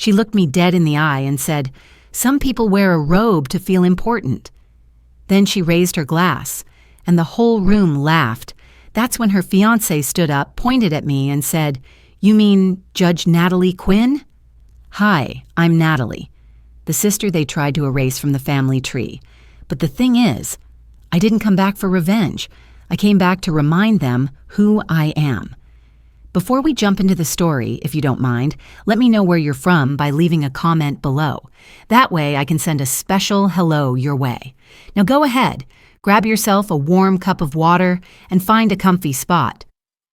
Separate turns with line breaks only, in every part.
She looked me dead in the eye and said, "Some people wear a robe to feel important." Then she raised her glass, and the whole room laughed. That's when her fiancé stood up, pointed at me, and said, "You mean Judge Natalie Quinn?" "Hi, I'm Natalie," the sister they tried to erase from the family tree. But the thing is, I didn't come back for revenge. I came back to remind them who I am. Before we jump into the story, if you don't mind, let me know where you're from by leaving a comment below. That way I can send a special hello your way. Now go ahead, grab yourself a warm cup of water and find a comfy spot.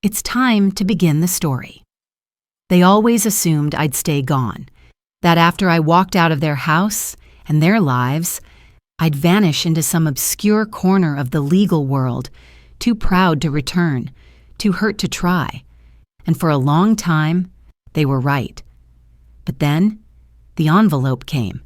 It's time to begin the story. They always assumed I'd stay gone, that after I walked out of their house and their lives, I'd vanish into some obscure corner of the legal world, too proud to return, too hurt to try. And for a long time, they were right. But then, the envelope came.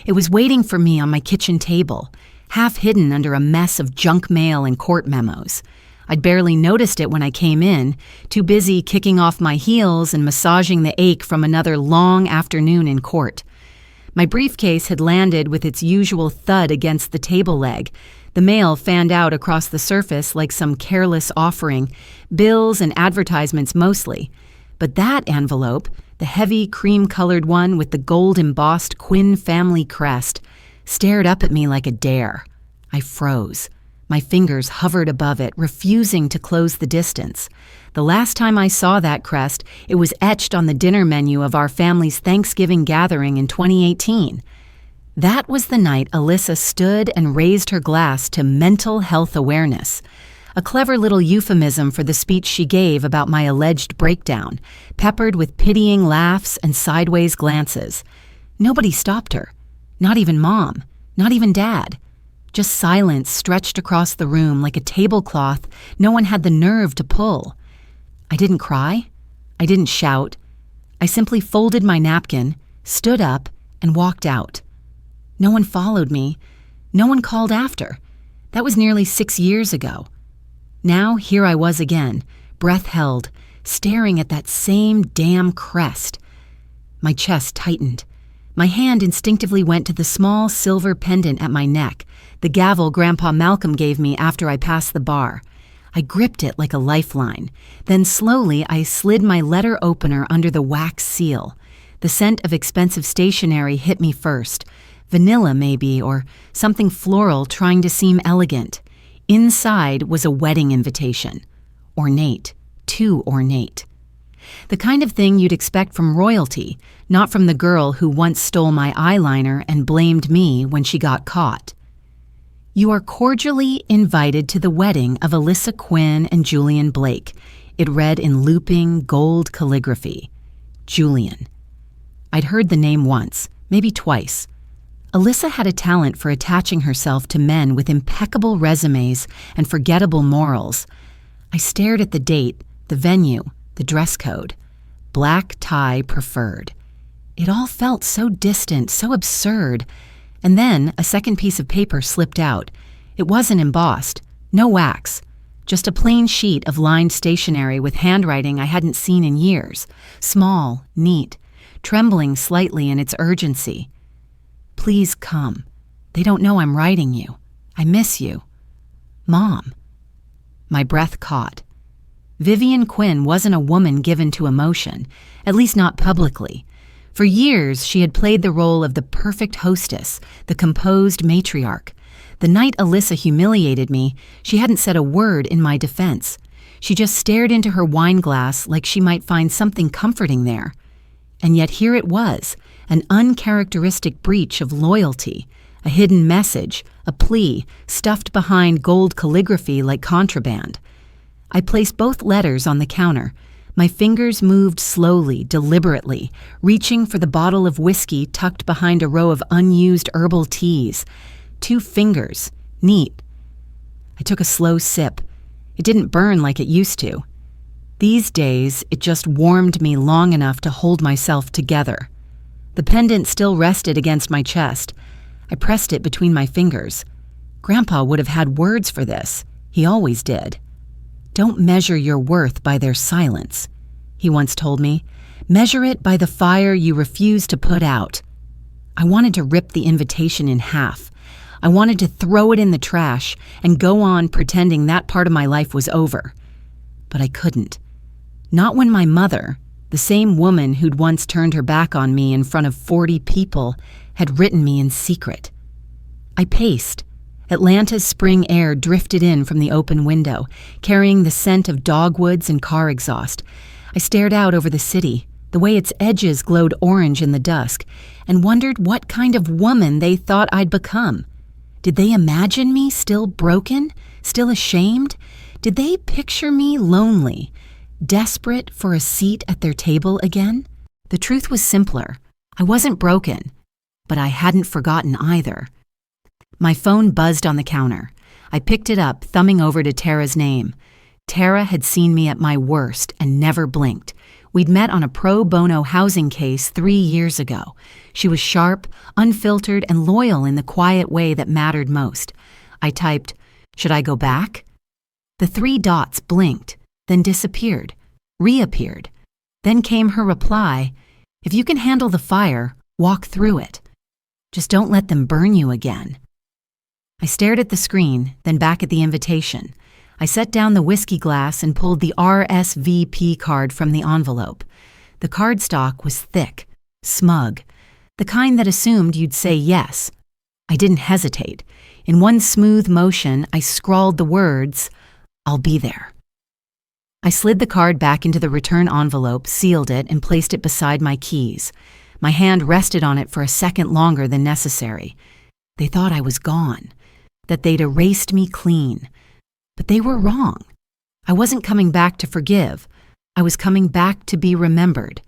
It was waiting for me on my kitchen table, half hidden under a mess of junk mail and court memos. I'd barely noticed it when I came in, too busy kicking off my heels and massaging the ache from another long afternoon in court. My briefcase had landed with its usual thud against the table leg. The mail fanned out across the surface like some careless offering, bills and advertisements mostly. But that envelope, the heavy cream-colored one with the gold-embossed Quinn family crest, stared up at me like a dare. I froze. My fingers hovered above it, refusing to close the distance. The last time I saw that crest, it was etched on the dinner menu of our family's Thanksgiving gathering in 2018. That was the night Alyssa stood and raised her glass to mental health awareness, a clever little euphemism for the speech she gave about my alleged breakdown, peppered with pitying laughs and sideways glances. Nobody stopped her, not even Mom, not even Dad. Just silence stretched across the room like a tablecloth no one had the nerve to pull. I didn't cry. I didn't shout. I simply folded my napkin, stood up, and walked out. No one followed me. No one called after. That was nearly 6 years ago. Now here I was again, breath held, staring at that same damn crest. My chest tightened. My hand instinctively went to the small silver pendant at my neck, the gavel Grandpa Malcolm gave me after I passed the bar. I gripped it like a lifeline. Then slowly I slid my letter opener under the wax seal. The scent of expensive stationery hit me first. Vanilla maybe, or something floral trying to seem elegant. Inside was a wedding invitation. Ornate, too ornate. The kind of thing you'd expect from royalty, not from the girl who once stole my eyeliner and blamed me when she got caught. "You are cordially invited to the wedding of Alyssa Quinn and Julian Blake," it read in looping gold calligraphy. Julian. I'd heard the name once, maybe twice. Alyssa had a talent for attaching herself to men with impeccable resumes and forgettable morals. I stared at the date, the venue, the dress code. Black tie preferred. It all felt so distant, so absurd. And then a second piece of paper slipped out. It wasn't embossed, no wax, just a plain sheet of lined stationery with handwriting I hadn't seen in years. Small, neat, trembling slightly in its urgency. "Please come. They don't know I'm writing you. I miss you. Mom." My breath caught. Vivian Quinn wasn't a woman given to emotion, at least not publicly. For years, she had played the role of the perfect hostess, the composed matriarch. The night Alyssa humiliated me, she hadn't said a word in my defense. She just stared into her wine glass like she might find something comforting there. And yet here it was, an uncharacteristic breach of loyalty, a hidden message, a plea, stuffed behind gold calligraphy like contraband. I placed both letters on the counter. My fingers moved slowly, deliberately, reaching for the bottle of whiskey tucked behind a row of unused herbal teas. 2 fingers, neat. I took a slow sip. It didn't burn like it used to. These days, it just warmed me long enough to hold myself together. The pendant still rested against my chest. I pressed it between my fingers. Grandpa would have had words for this. He always did. "Don't measure your worth by their silence," he once told me. Measure it by the fire you refuse to put out. I wanted to rip the invitation in half. I wanted to throw it in the trash and go on pretending that part of my life was over. But I couldn't. Not when my mother, the same woman who'd once turned her back on me in front of 40 people, had written me in secret. I paced. Atlanta's spring air drifted in from the open window, carrying the scent of dogwoods and car exhaust. I stared out over the city, the way its edges glowed orange in the dusk, and wondered what kind of woman they thought I'd become. Did they imagine me still broken, still ashamed? Did they picture me lonely, desperate for a seat at their table again? The truth was simpler. I wasn't broken, but I hadn't forgotten either. My phone buzzed on the counter. I picked it up, thumbing over to Tara's name. Tara had seen me at my worst and never blinked. We'd met on a pro bono housing case 3 years ago. She was sharp, unfiltered, and loyal in the quiet way that mattered most. I typed, "Should I go back?" The 3 dots blinked, then disappeared, reappeared. Then came her reply, "If you can handle the fire, walk through it. Just don't let them burn you again." I stared at the screen, then back at the invitation. I set down the whiskey glass and pulled the RSVP card from the envelope. The cardstock was thick, smug, the kind that assumed you'd say yes. I didn't hesitate. In one smooth motion, I scrawled the words, "I'll be there." I slid the card back into the return envelope, sealed it, and placed it beside my keys. My hand rested on it for a second longer than necessary. They thought I was gone, that they'd erased me clean. But they were wrong. I wasn't coming back to forgive. I was coming back to be remembered.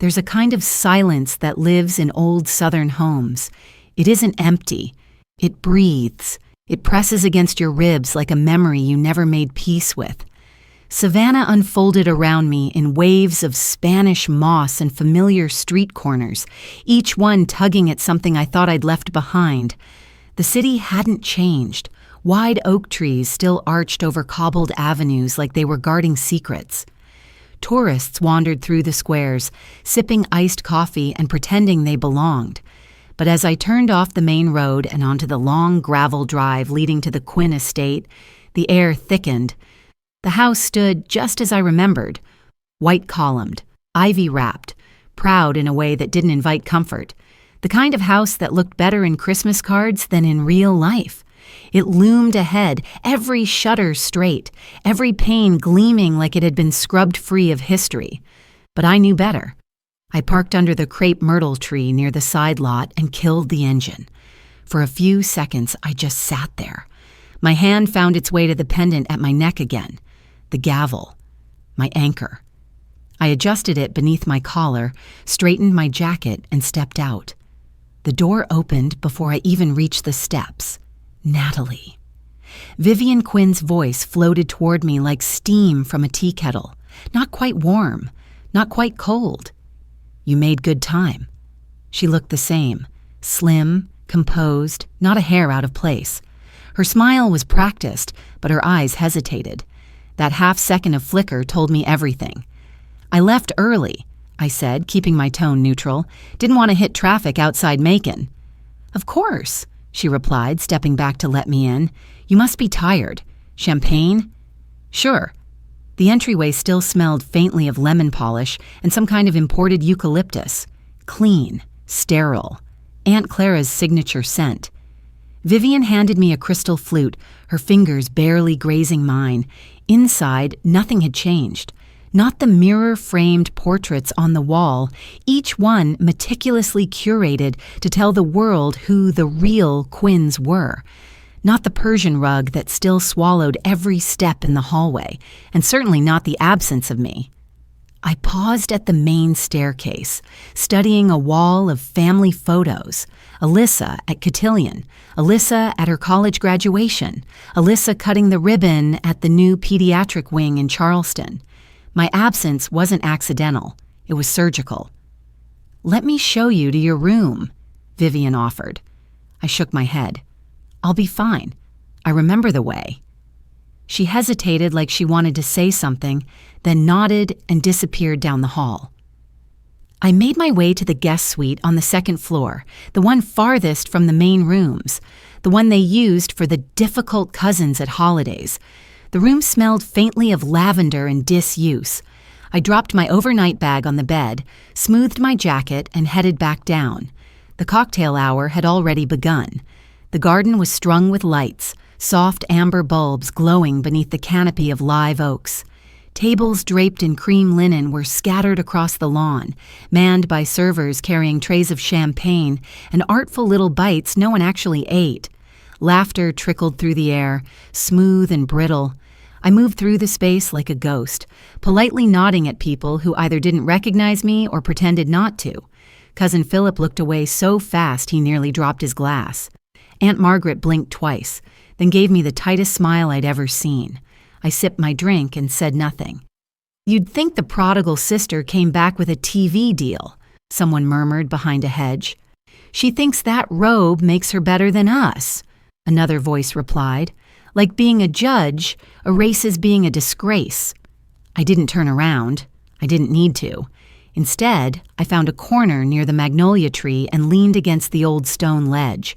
There's a kind of silence that lives in old Southern homes. It isn't empty. It breathes. It presses against your ribs like a memory you never made peace with. Savannah unfolded around me in waves of Spanish moss and familiar street corners, each one tugging at something I thought I'd left behind. The city hadn't changed. Wide oak trees still arched over cobbled avenues like they were guarding secrets. Tourists wandered through the squares, sipping iced coffee and pretending they belonged. But as I turned off the main road and onto the long gravel drive leading to the Quinn estate, the air thickened. The house stood just as I remembered, white-columned, ivy-wrapped, proud in a way that didn't invite comfort. The kind of house that looked better in Christmas cards than in real life. It loomed ahead, every shutter straight, every pane gleaming like it had been scrubbed free of history. But I knew better. I parked under the crepe myrtle tree near the side lot and killed the engine. For a few seconds, I just sat there. My hand found its way to the pendant at my neck again, the gavel, my anchor. I adjusted it beneath my collar, straightened my jacket, and stepped out. The door opened before I even reached the steps. Natalie. Vivian Quinn's voice floated toward me like steam from a tea kettle, not quite warm, not quite cold. "You made good time." She looked the same, slim, composed, not a hair out of place. Her smile was practiced, but her eyes hesitated. That half-second of flicker told me everything. "I left early," I said, keeping my tone neutral. "Didn't want to hit traffic outside Macon." "Of course," she replied, stepping back to let me in. "You must be tired. Champagne?" "Sure." The entryway still smelled faintly of lemon polish and some kind of imported eucalyptus. Clean, sterile. Aunt Clara's signature scent. Vivian handed me a crystal flute, her fingers barely grazing mine. Inside, nothing had changed. Not the mirror-framed portraits on the wall, each one meticulously curated to tell the world who the real Quinns were. Not the Persian rug that still swallowed every step in the hallway, and certainly not the absence of me. I paused at the main staircase, studying a wall of family photos. Alyssa at cotillion, Alyssa at her college graduation, Alyssa cutting the ribbon at the new pediatric wing in Charleston. My absence wasn't accidental. It was surgical. "Let me show you to your room," Vivian offered. I shook my head. "I'll be fine. I remember the way." She hesitated like she wanted to say something, then nodded and disappeared down the hall. I made my way to the guest suite on the second floor, the one farthest from the main rooms, the one they used for the difficult cousins at holidays. The room smelled faintly of lavender and disuse. I dropped my overnight bag on the bed, smoothed my jacket, and headed back down. The cocktail hour had already begun. The garden was strung with lights, soft amber bulbs glowing beneath the canopy of live oaks. Tables draped in cream linen were scattered across the lawn, manned by servers carrying trays of champagne and artful little bites no one actually ate. Laughter trickled through the air, smooth and brittle. I moved through the space like a ghost, politely nodding at people who either didn't recognize me or pretended not to. Cousin Philip looked away so fast he nearly dropped his glass. Aunt Margaret blinked twice, then gave me the tightest smile I'd ever seen. I sipped my drink and said nothing. "You'd think the prodigal sister came back with a TV deal," someone murmured behind a hedge. "She thinks that robe makes her better than us," another voice replied. "Like being a judge erases being a disgrace." I didn't turn around. I didn't need to. Instead, I found a corner near the magnolia tree and leaned against the old stone ledge.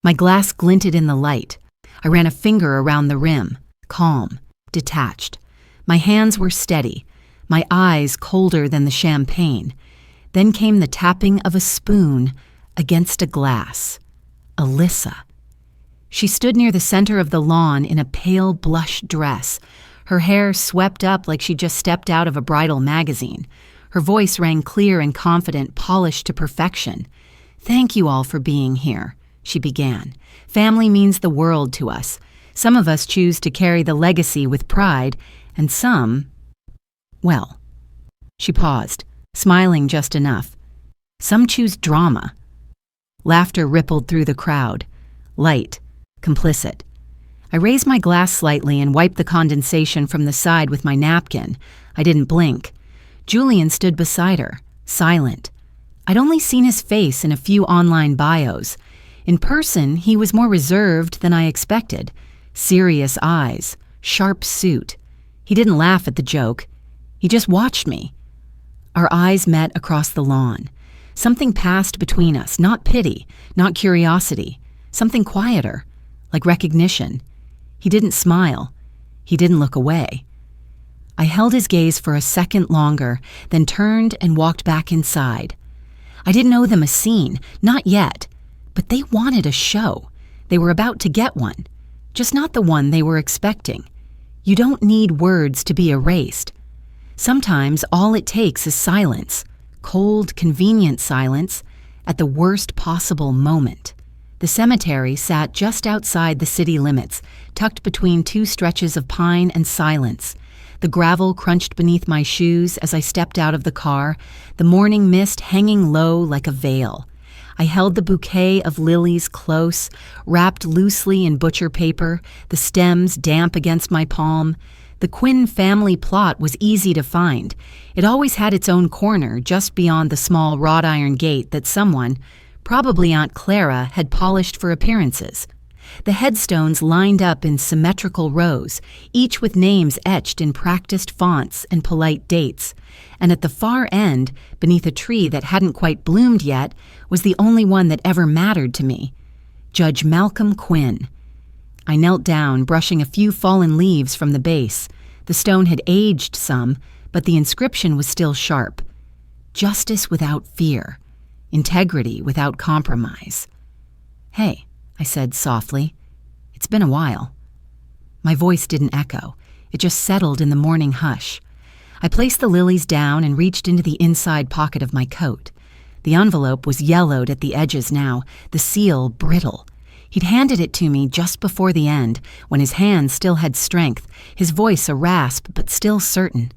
My glass glinted in the light. I ran a finger around the rim, calm, detached. My hands were steady, my eyes colder than the champagne. Then came the tapping of a spoon against a glass. Alyssa. She stood near the center of the lawn in a pale blush dress, her hair swept up like she just stepped out of a bridal magazine. Her voice rang clear and confident, polished to perfection. "Thank you all for being here," she began. "Family means the world to us. Some of us choose to carry the legacy with pride, and some, well," she paused, smiling just enough. "Some choose drama." Laughter rippled through the crowd, light, complicit. I raised my glass slightly and wiped the condensation from the side with my napkin. I didn't blink. Julian stood beside her, silent. I'd only seen his face in a few online bios. In person, he was more reserved than I expected. Serious eyes, sharp suit. He didn't laugh at the joke. He just watched me. Our eyes met across the lawn. Something passed between us, not pity, not curiosity. Something quieter, like recognition. He didn't smile. He didn't look away. I held his gaze for a second longer, then turned and walked back inside. I didn't owe them a scene, not yet. But they wanted a show. They were about to get one. Just not the one they were expecting. You don't need words to be erased. Sometimes all it takes is silence, cold, convenient silence, at the worst possible moment. The cemetery sat just outside the city limits, tucked between two stretches of pine and silence. The gravel crunched beneath my shoes as I stepped out of the car, the morning mist hanging low like a veil. I held the bouquet of lilies close, wrapped loosely in butcher paper, the stems damp against my palm. The Quinn family plot was easy to find. It always had its own corner just beyond the small wrought iron gate that someone, probably Aunt Clara, had polished for appearances. The headstones lined up in symmetrical rows, each with names etched in practiced fonts and polite dates. And at the far end, beneath a tree that hadn't quite bloomed yet, was the only one that ever mattered to me. Judge Malcolm Quinn. I knelt down, brushing a few fallen leaves from the base. The stone had aged some, but the inscription was still sharp. Justice without fear. Integrity without compromise. "Hey," I said softly. "It's been a while." My voice didn't echo. It just settled in the morning hush. I placed the lilies down and reached into the inside pocket of my coat. The envelope was yellowed at the edges now, the seal brittle. He'd handed it to me just before the end, when his hand still had strength, his voice a rasp but still certain.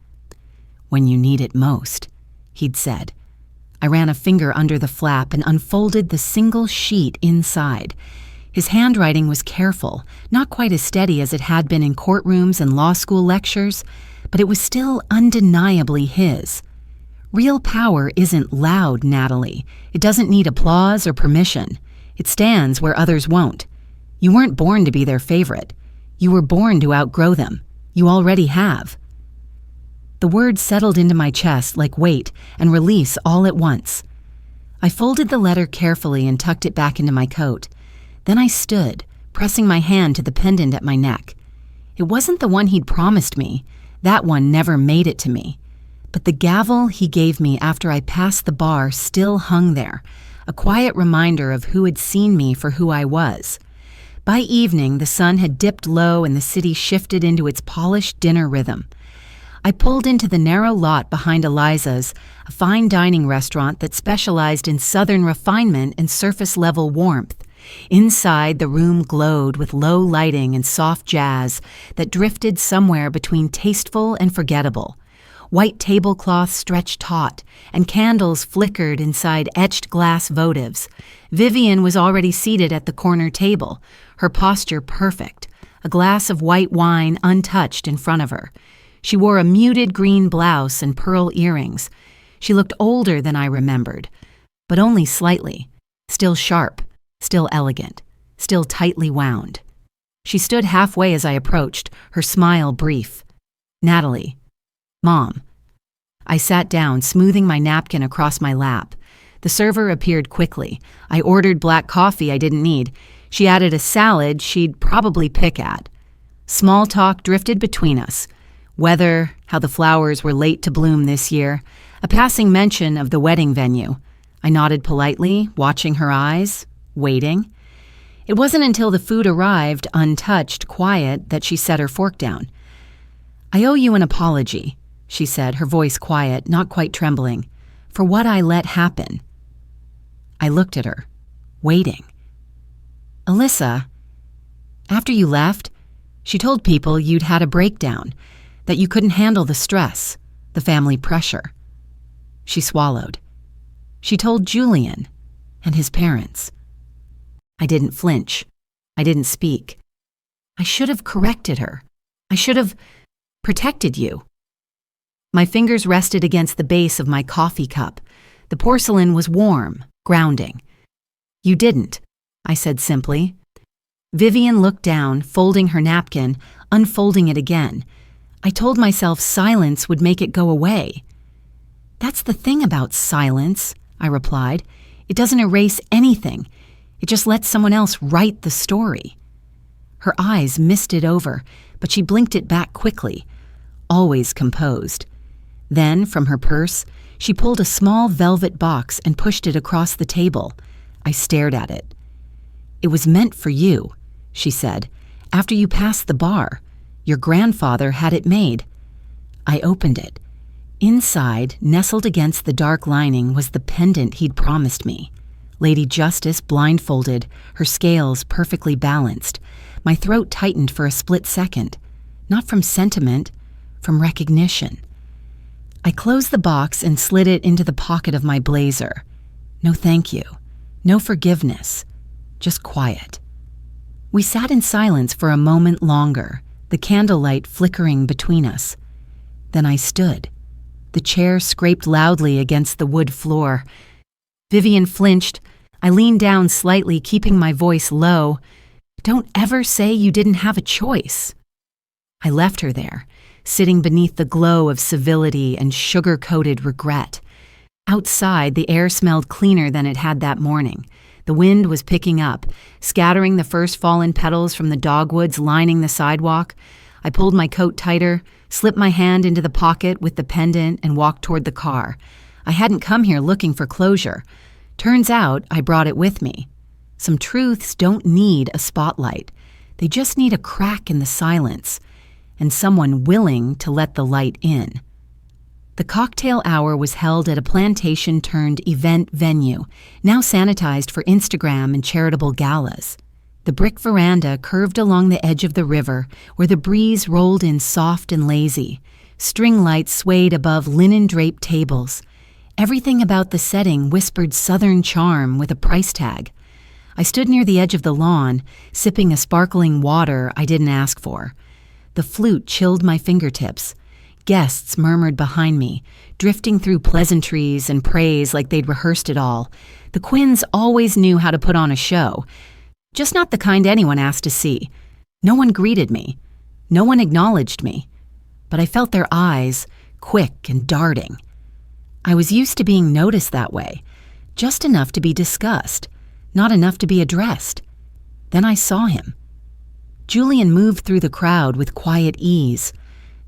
"When you need it most," he'd said. I ran a finger under the flap and unfolded the single sheet inside. His handwriting was careful, not quite as steady as it had been in courtrooms and law school lectures, but it was still undeniably his. Real power isn't loud, Natalie. It doesn't need applause or permission. It stands where others won't. You weren't born to be their favorite. You were born to outgrow them. You already have. The words settled into my chest like weight and release all at once. I folded the letter carefully and tucked it back into my coat. Then I stood, pressing my hand to the pendant at my neck. It wasn't the one he'd promised me. That one never made it to me. But the gavel he gave me after I passed the bar still hung there, a quiet reminder of who had seen me for who I was. By evening, the sun had dipped low and the city shifted into its polished dinner rhythm. I pulled into the narrow lot behind Eliza's, a fine dining restaurant that specialized in southern refinement and surface-level warmth. Inside, the room glowed with low lighting and soft jazz that drifted somewhere between tasteful and forgettable. White tablecloths stretched taut, and candles flickered inside etched glass votives. Vivian was already seated at the corner table, her posture perfect, a glass of white wine untouched in front of her. She wore a muted green blouse and pearl earrings. She looked older than I remembered, but only slightly, still sharp, still elegant, still tightly wound. She stood halfway as I approached, her smile brief. "Natalie." "Mom." I sat down, smoothing my napkin across my lap. The server appeared quickly. I ordered black coffee I didn't need. She added a salad she'd probably pick at. Small talk drifted between us. Weather, how the flowers were late to bloom this year, a passing mention of the wedding venue. I nodded politely, watching her eyes, waiting. It wasn't until the food arrived, untouched, quiet, that she set her fork down. "I owe you an apology," she said, her voice quiet, not quite trembling, "for what I let happen." I looked at her, waiting. "Alyssa, after you left, she told people you'd had a breakdown, that you couldn't handle the stress, the family pressure." She swallowed. "She told Julian and his parents." I didn't flinch. I didn't speak. I should have corrected her. I should have protected you. My fingers rested against the base of my coffee cup. The porcelain was warm, grounding. "You didn't," I said simply. Vivian looked down, folding her napkin, unfolding it again. I told myself silence would make it go away. "That's the thing about silence," I replied. "It doesn't erase anything. It just lets someone else write the story." Her eyes misted over, but she blinked it back quickly, always composed. Then, from her purse, she pulled a small velvet box and pushed it across the table. I stared at it. "It was meant for you," she said, "after you passed the bar. Your grandfather had it made." I opened it. Inside, nestled against the dark lining, was the pendant he'd promised me. Lady Justice blindfolded, her scales perfectly balanced. My throat tightened for a split second, not from sentiment, from recognition. I closed the box and slid it into the pocket of my blazer. No thank you, no forgiveness, just quiet. We sat in silence for a moment longer, the candlelight flickering between us. Then I stood. The chair scraped loudly against the wood floor. Vivian flinched. I leaned down slightly, keeping my voice low. "Don't ever say you didn't have a choice." I left her there, sitting beneath the glow of civility and sugar-coated regret. Outside, the air smelled cleaner than it had that morning. The wind was picking up, scattering the first fallen petals from the dogwoods lining the sidewalk. I pulled my coat tighter, slipped my hand into the pocket with the pendant, and walked toward the car. I hadn't come here looking for closure. Turns out I brought it with me. Some truths don't need a spotlight. They just need a crack in the silence, and someone willing to let the light in. The cocktail hour was held at a plantation-turned-event venue, now sanitized for Instagram and charitable galas. The brick veranda curved along the edge of the river, where the breeze rolled in soft and lazy. String lights swayed above linen-draped tables. Everything about the setting whispered southern charm with a price tag. I stood near the edge of the lawn, sipping a sparkling water I didn't ask for. The flute chilled my fingertips. Guests murmured behind me, drifting through pleasantries and praise like they'd rehearsed it all. The Quinns always knew how to put on a show, just not the kind anyone asked to see. No one greeted me. No one acknowledged me. But I felt their eyes, quick and darting. I was used to being noticed that way, just enough to be discussed, not enough to be addressed. Then I saw him. Julian moved through the crowd with quiet ease.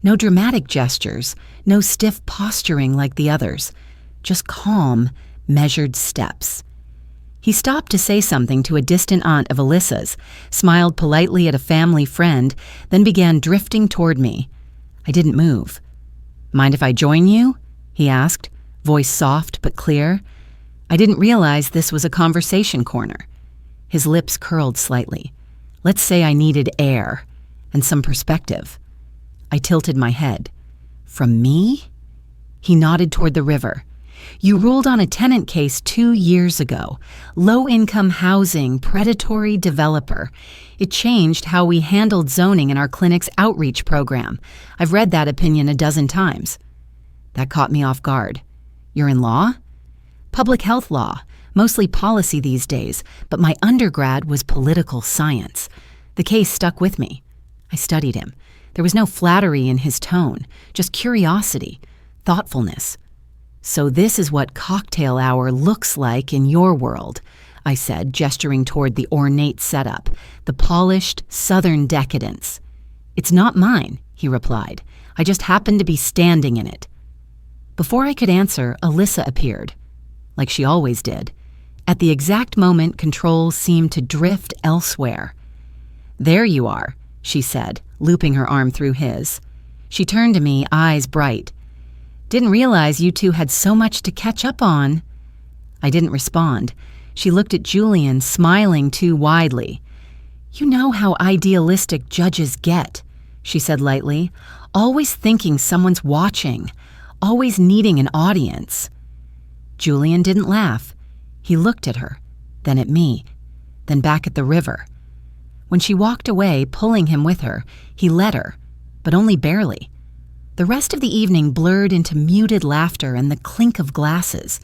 No dramatic gestures, no stiff posturing like the others, just calm, measured steps. He stopped to say something to a distant aunt of Alyssa's, smiled politely at a family friend, then began drifting toward me. I didn't move. "Mind if I join you?" he asked, voice soft but clear. I didn't realize this was a conversation corner. His lips curled slightly. Let's say I needed air and some perspective. I tilted my head. "From me?" He nodded toward the river. "You ruled on a tenant case 2 years ago. Low-income housing, predatory developer. It changed how we handled zoning in our clinic's outreach program. I've read that opinion a dozen times." That caught me off guard. "You're in law?" "Public health law, mostly policy these days, but my undergrad was political science." The case stuck with me. I studied him. There was no flattery in his tone, just curiosity, thoughtfulness. "So this is what cocktail hour looks like in your world," I said, gesturing toward the ornate setup, the polished southern decadence. "It's not mine," he replied. "I just happen to be standing in it." Before I could answer, Alyssa appeared, like she always did. At the exact moment, control seemed to drift elsewhere. "There you are," she said, looping her arm through his. She turned to me, eyes bright. "Didn't realize you two had so much to catch up on." I didn't respond. She looked at Julian, smiling too widely. "You know how idealistic judges get," she said lightly. "Always thinking someone's watching, always needing an audience." Julian didn't laugh. He looked at her, then at me, then back at the river. When she walked away, pulling him with her, he let her, but only barely. The rest of the evening blurred into muted laughter and the clink of glasses.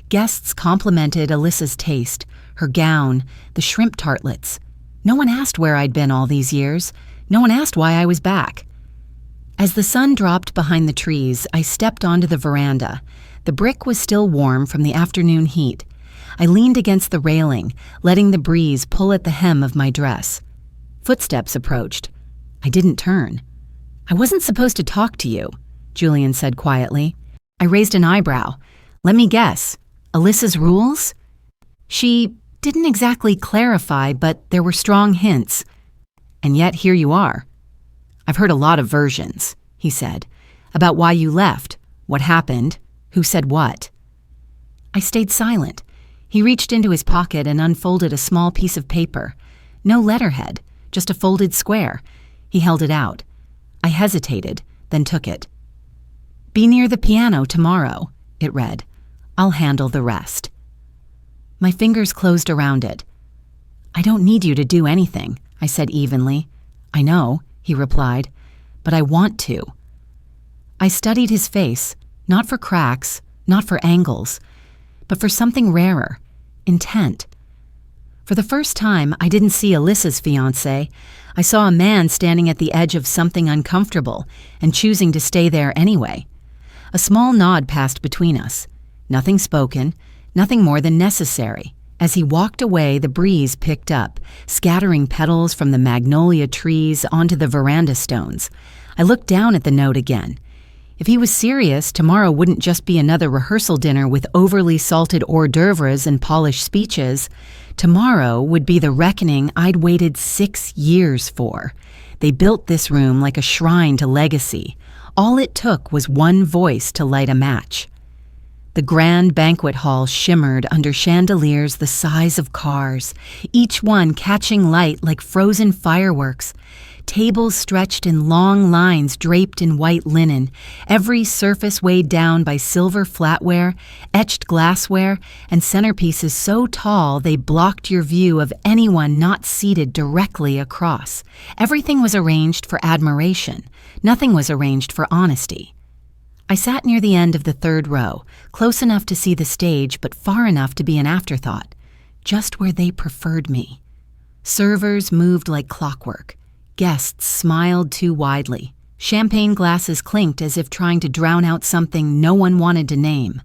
Guests complimented Alyssa's taste, her gown, the shrimp tartlets. No one asked where I'd been all these years. No one asked why I was back. As the sun dropped behind the trees, I stepped onto the veranda. The brick was still warm from the afternoon heat. I leaned against the railing, letting the breeze pull at the hem of my dress. Footsteps approached. I didn't turn. "I wasn't supposed to talk to you," Julian said quietly. I raised an eyebrow. "Let me guess. Alyssa's rules?" She didn't exactly clarify, but there were strong hints. "And yet here you are." "I've heard a lot of versions," he said, "about why you left, what happened, who said what." I stayed silent. He reached into his pocket and unfolded a small piece of paper. No letterhead, just a folded square. He held it out. I hesitated, then took it. "Be near the piano tomorrow," it read. "I'll handle the rest." My fingers closed around it. "I don't need you to do anything," I said evenly. "I know," he replied, "but I want to." I studied his face, not for cracks, not for angles, but for something rarer, intent. For the first time, I didn't see Alyssa's fiancé. I saw a man standing at the edge of something uncomfortable and choosing to stay there anyway. A small nod passed between us. Nothing spoken, nothing more than necessary. As he walked away, the breeze picked up, scattering petals from the magnolia trees onto the veranda stones. I looked down at the note again. If he was serious, tomorrow wouldn't just be another rehearsal dinner with overly salted hors d'oeuvres and polished speeches. Tomorrow would be the reckoning I'd waited 6 years for. They built this room like a shrine to legacy. All it took was one voice to light a match. The grand banquet hall shimmered under chandeliers the size of cars, each one catching light like frozen fireworks. Tables stretched in long lines draped in white linen, every surface weighed down by silver flatware, etched glassware, and centerpieces so tall they blocked your view of anyone not seated directly across. Everything was arranged for admiration. Nothing was arranged for honesty. I sat near the end of the third row, close enough to see the stage but far enough to be an afterthought, just where they preferred me. Servers moved like clockwork. Guests smiled too widely, Champagne glasses clinked as if trying to drown out something no one wanted to name.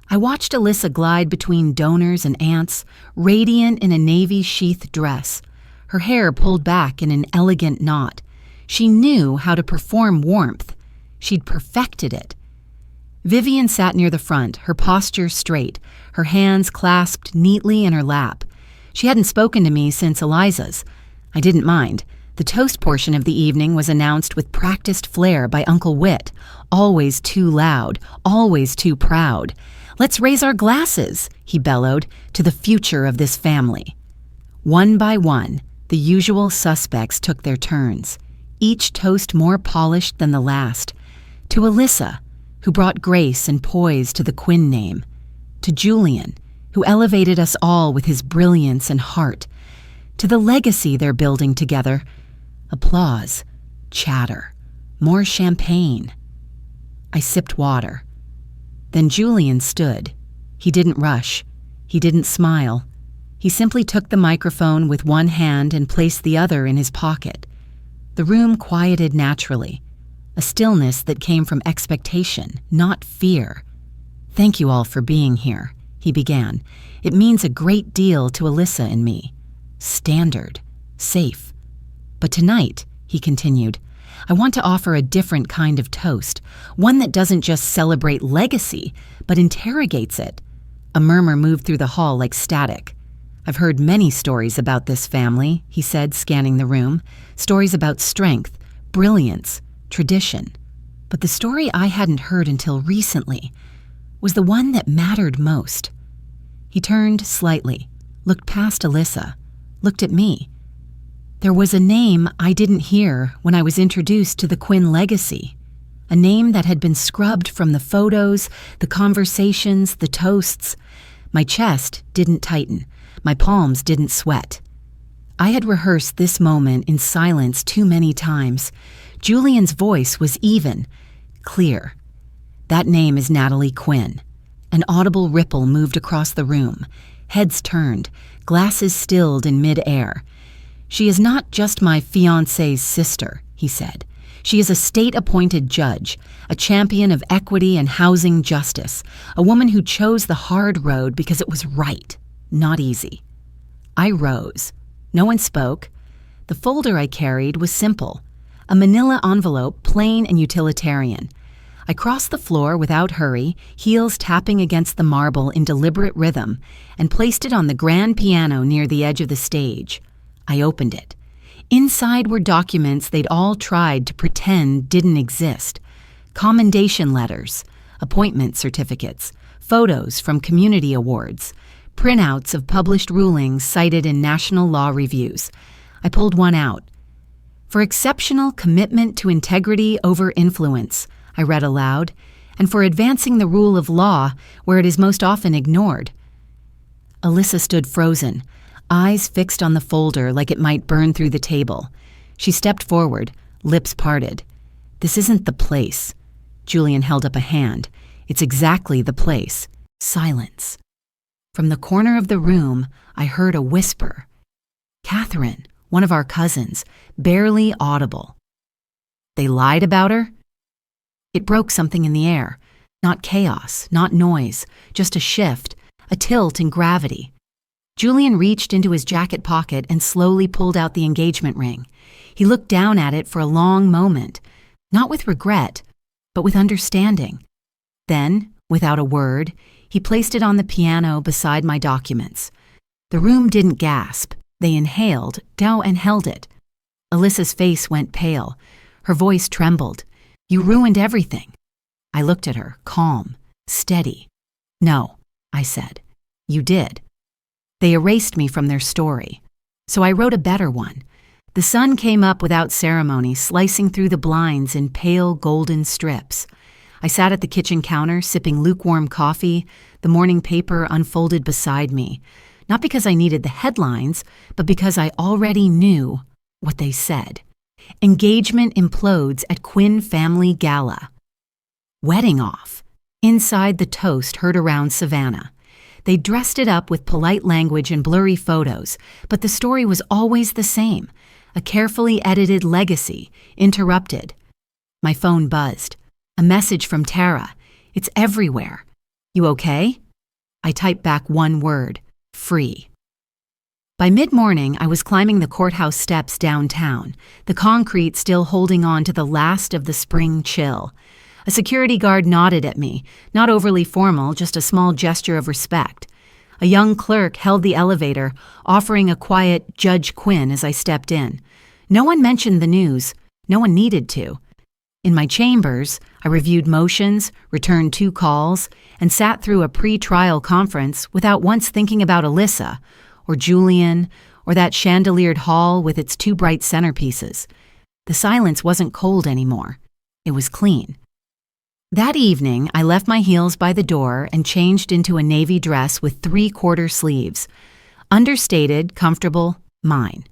I watched Alyssa glide between donors and aunts, radiant in a navy-sheath dress, her hair pulled back in an elegant knot. She knew how to perform warmth. She'd perfected it. Vivian sat near the front, her posture straight, her hands clasped neatly in her lap. She hadn't spoken to me since Eliza's. I didn't mind. The toast portion of the evening was announced with practiced flair by Uncle Whit, always too loud, always too proud. "Let's raise our glasses," he bellowed, "to the future of this family." One by one, the usual suspects took their turns, each toast more polished than the last. To Alyssa, who brought grace and poise to the Quinn name. To Julian, who elevated us all with his brilliance and heart. To the legacy they're building together. Applause, chatter, more champagne. I sipped water. Then Julian stood. He didn't rush. He didn't smile. He simply took the microphone with one hand and placed the other in his pocket. The room quieted naturally, a stillness that came from expectation, not fear. "Thank you all for being here," he began. "It means a great deal to Alyssa and me. Standard, safe. But tonight," he continued, "I want to offer a different kind of toast, one that doesn't just celebrate legacy, but interrogates it." A murmur moved through the hall like static. "I've heard many stories about this family," he said, scanning the room. "Stories about strength, brilliance, tradition. But the story I hadn't heard until recently was the one that mattered most." He turned slightly, looked past Alyssa, looked at me. There was a name I didn't hear when I was introduced to the Quinn legacy, a name that had been scrubbed from the photos, the conversations, the toasts. My chest didn't tighten. My palms didn't sweat. I had rehearsed this moment in silence too many times. Julian's voice was even, clear. "That name is Natalie Quinn." An audible ripple moved across the room. Heads turned, glasses stilled in mid-air. "She is not just my fiancé's sister," he said. "She is a state-appointed judge, a champion of equity and housing justice, a woman who chose the hard road because it was right, not easy." I rose. No one spoke. The folder I carried was simple, a manila envelope, plain and utilitarian. I crossed the floor without hurry, heels tapping against the marble in deliberate rhythm, and placed it on the grand piano near the edge of the stage. I opened it. Inside were documents they'd all tried to pretend didn't exist. Commendation letters, appointment certificates, photos from community awards, printouts of published rulings cited in national law reviews. I pulled one out. "For exceptional commitment to integrity over influence," I read aloud, "and for advancing the rule of law where it is most often ignored." Alyssa stood frozen, eyes fixed on the folder like it might burn through the table. She stepped forward, lips parted. "This isn't the place." Julian held up a hand. "It's exactly the place." Silence. From the corner of the room, I heard a whisper. "Catherine, one of our cousins, barely audible." "They lied about her?" It broke something in the air. Not chaos, not noise, just a shift, a tilt in gravity. Julian reached into his jacket pocket and slowly pulled out the engagement ring. He looked down at it for a long moment, not with regret, but with understanding. Then, without a word, he placed it on the piano beside my documents. The room didn't gasp. They inhaled, down and held it. Alyssa's face went pale. Her voice trembled. "You ruined everything." I looked at her, calm, steady. "No," I said. "You did." They erased me from their story. So I wrote a better one. The sun came up without ceremony, slicing through the blinds in pale golden strips. I sat at the kitchen counter, sipping lukewarm coffee, the morning paper unfolded beside me, not because I needed the headlines, but because I already knew what they said. Engagement implodes at Quinn family gala. Wedding off. Inside the toast heard around Savannah. They dressed it up with polite language and blurry photos, but the story was always the same, a carefully edited legacy, interrupted. My phone buzzed. A message from Tara. It's everywhere. You okay? I typed back one word, free. By mid-morning, I was climbing the courthouse steps downtown, the concrete still holding on to the last of the spring chill. A security guard nodded at me, not overly formal, just a small gesture of respect. A young clerk held the elevator, offering a quiet Judge Quinn as I stepped in. No one mentioned the news. No one needed to. In my chambers, I reviewed motions, returned 2 calls, and sat through a pre-trial conference without once thinking about Alyssa, or Julian, or that chandeliered hall with its 2 bright centerpieces. The silence wasn't cold anymore. It was clean. That evening, I left my heels by the door and changed into a navy dress with 3/4 sleeves. Understated, comfortable, mine.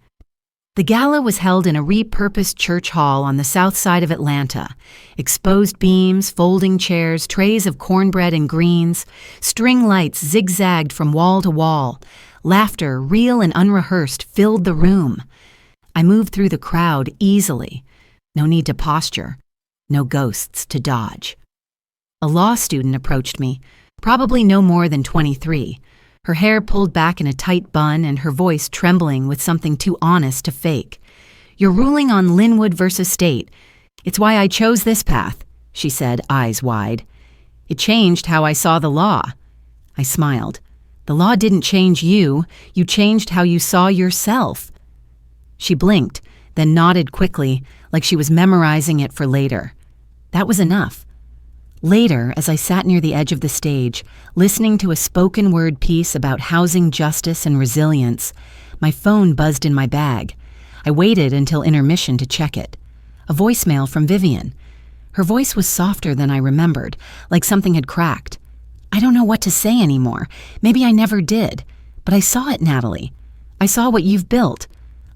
The gala was held in a repurposed church hall on the south side of Atlanta. Exposed beams, folding chairs, trays of cornbread and greens, string lights zigzagged from wall to wall. Laughter, real and unrehearsed, filled the room. I moved through the crowd easily. No need to posture. No ghosts to dodge. A law student approached me, probably no more than 23. Her hair pulled back in a tight bun and her voice trembling with something too honest to fake. "You're ruling on Linwood versus State. It's why I chose this path," she said, eyes wide. "It changed how I saw the law." I smiled. "The law didn't change you. You changed how you saw yourself." She blinked, then nodded quickly, like she was memorizing it for later. That was enough. Later, as I sat near the edge of the stage, listening to a spoken-word piece about housing justice and resilience, my phone buzzed in my bag. I waited until intermission to check it. A voicemail from Vivian. Her voice was softer than I remembered, like something had cracked. "I don't know what to say anymore. Maybe I never did. But I saw it, Natalie. I saw what you've built.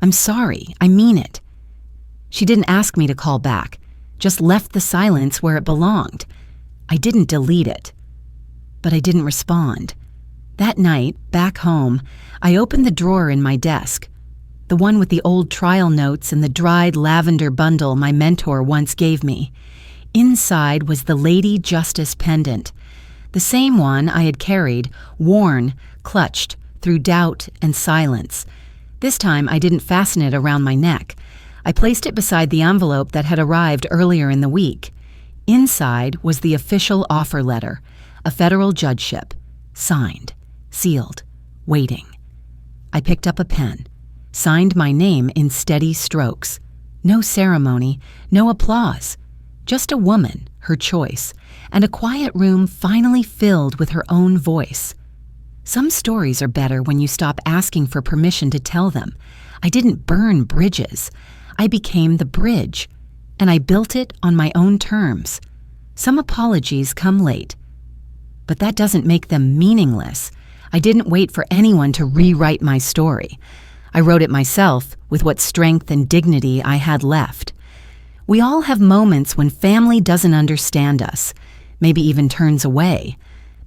I'm sorry. I mean it." She didn't ask me to call back, just left the silence where it belonged. I didn't delete it, but I didn't respond. That night, back home, I opened the drawer in my desk, the one with the old trial notes and the dried lavender bundle my mentor once gave me. Inside was the Lady Justice pendant, the same one I had carried, worn, clutched, through doubt and silence. This time I didn't fasten it around my neck. I placed it beside the envelope that had arrived earlier in the week. Inside was the official offer letter, a federal judgeship, signed, sealed, waiting. I picked up a pen, signed my name in steady strokes. No ceremony, no applause. Just a woman, her choice, and a quiet room finally filled with her own voice. Some stories are better when you stop asking for permission to tell them. I didn't burn bridges. I became the bridge. And I built it on my own terms. Some apologies come late, but that doesn't make them meaningless. I didn't wait for anyone to rewrite my story. I wrote it myself with what strength and dignity I had left. We all have moments when family doesn't understand us, maybe even turns away.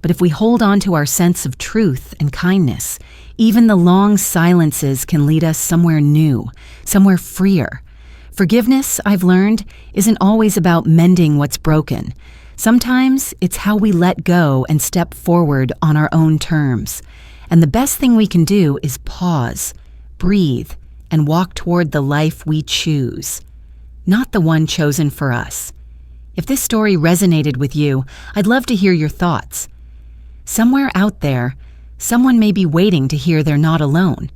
But if we hold on to our sense of truth and kindness, even the long silences can lead us somewhere new, somewhere freer. Forgiveness, I've learned, isn't always about mending what's broken. Sometimes it's how we let go and step forward on our own terms. And the best thing we can do is pause, breathe, and walk toward the life we choose, not the one chosen for us. If this story resonated with you, I'd love to hear your thoughts. Somewhere out there, someone may be waiting to hear they're not alone.